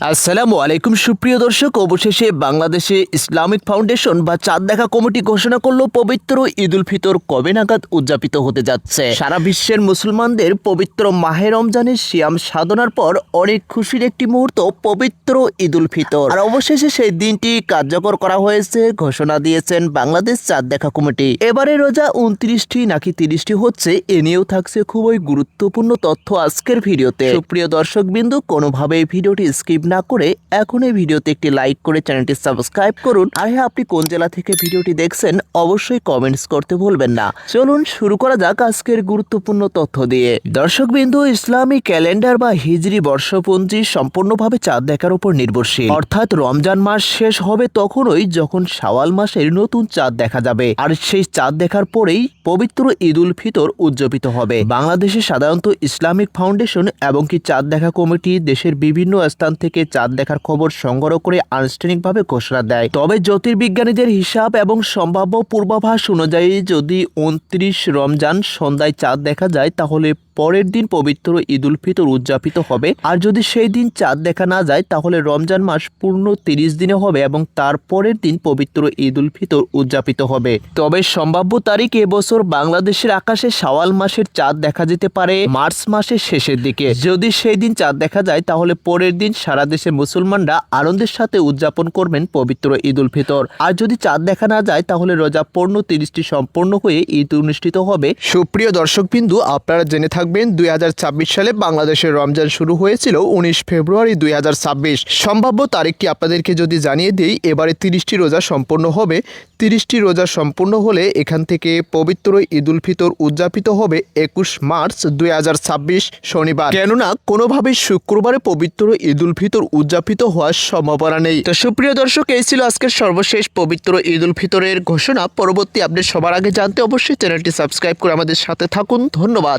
আসসালামু আলাইকুম সুপ্রিয় দর্শক, অবশেষে বাংলাদেশে ইসলামিক ফাউন্ডেশন বা চাঁদ দেখা কমিটি ঘোষণা করলো পবিত্র ঈদ উল ফিতর কবে নাগাদ উদযাপিত হতে যাচ্ছে। সারা বিশ্বের মুসলমানদের পবিত্র মাহে রমজানের সিয়াম সাধনার পর অনেক খুশির একটি মুহূর্ত পবিত্র ঈদ উল ফিতর। আর অবশেষে সেই দিনটি কার্যকর করা হয়েছে, ঘোষণা দিয়েছেন বাংলাদেশ চাঁদ দেখা কমিটি। এবারে রোজা 29টি নাকি 30টি হচ্ছে, এ নিয়েও থাকছে খুবই গুরুত্বপূর্ণ তথ্য আজকের ভিডিওতে। সুপ্রিয় দর্শক বিন্দু, কোনোভাবে এই ভিডিওটি স্কিপ না করে এখন এই ভিডিওতে একটি লাইক করে চ্যানেলটি সাবস্ক্রাইব করুন। আর হ্যাঁ, আপনি কোন জেলা থেকে ভিডিওটি দেখছেন অবশ্যই কমেন্টস করতে ভুলবেন না। চলুন শুরু করা যাক আজকের গুরুত্বপূর্ণ তথ্য দিয়ে। দর্শক বিন্দু, ইসলামী ক্যালেন্ডার বা হিজরি বর্ষপঞ্জি সম্পূর্ণভাবে চাঁদ দেখার উপর নির্ভরশীল। অর্থাৎ রমজান মাস শেষ হবে তখনই যখন শাওয়াল মাসের নতুন চাঁদ দেখা যাবে, আর সেই চাঁদ দেখার পরেই পবিত্র ঈদ উল ফিতর উদযাপিত হবে। বাংলাদেশে সাধারণত ইসলামিক ফাউন্ডেশন এবং কি চাঁদ দেখা কমিটি দেশের বিভিন্ন স্থান থেকে চাঁদ দেখার খবর সংগ্রহ করে আনুষ্ঠানিকভাবে ঘোষণা দেয়। তবে জ্যোতির্বিজ্ঞানীদের হিসাব এবং সম্ভাব্য পূর্বাভাস অনুযায়ী যদি 29 রমজান সন্ধ্যায় চাঁদ দেখা যায়, তাহলে পরের দিন পবিত্র ঈদ উল ফিতর উদযাপিত হবে। আর যদি সেই দিন চাঁদ দেখা না যায়, তাহলে রমজান মাস পূর্ণ 30 দিনে হবে এবং তারপরের দিন পবিত্র ঈদ উল ফিতর উদযাপিত হবে। তবে সম্ভাব্য তারিখ এবছর বাংলাদেশের আকাশে শাওয়াল মাসের চাঁদ দেখা যেতে পারে মার্চ মাসের শেষের দিকে। যদি সেই দিন চাঁদ দেখা যায়, তাহলে পরের দিন সারা দেশের মুসলমানরা আনন্দের সাথে উদযাপন করবেন পবিত্র ঈদ উল ফিতর। আর যদি চাঁদ দেখা না যায়, তাহলে রোজা পূর্ণ 30টি সম্পন্ন হয়ে ঈদ অনুষ্ঠিত হবে। সুপ্রিয় দর্শক বিন্দু, আপনারা জেনে থাকবেন 2026 সালে বাংলাদেশের রমজান শুরু হয়েছিল 19 ফেব্রুয়ারি 2026। সম্ভাব্য তারিখটি আপনাদেরকে যদি জানিয়ে দিই, এবারে 30টি রোজা সম্পন্ন হবে। 30টি রোজা সম্পূর্ণ হলে এখান থেকে পবিত্র ঈদ উল ফিতর উদযাপিত হবে 21 মার্চ 2026 শনিবার। কেননা কোনোভাবেই শুক্রবারে পবিত্র ঈদ উল ফিতর উদযাপিত হওয়ার সম্ভাবনা নেই। তো সুপ্রিয় দর্শক, এই ছিল আজকের সর্বশেষ পবিত্র ঈদ উল ফিতরের ঘোষণা। পরবর্তী আপডেট সবার আগে জানতে অবশ্যই চ্যানেলটি সাবস্ক্রাইব করে আমাদের সাথে থাকুন। ধন্যবাদ।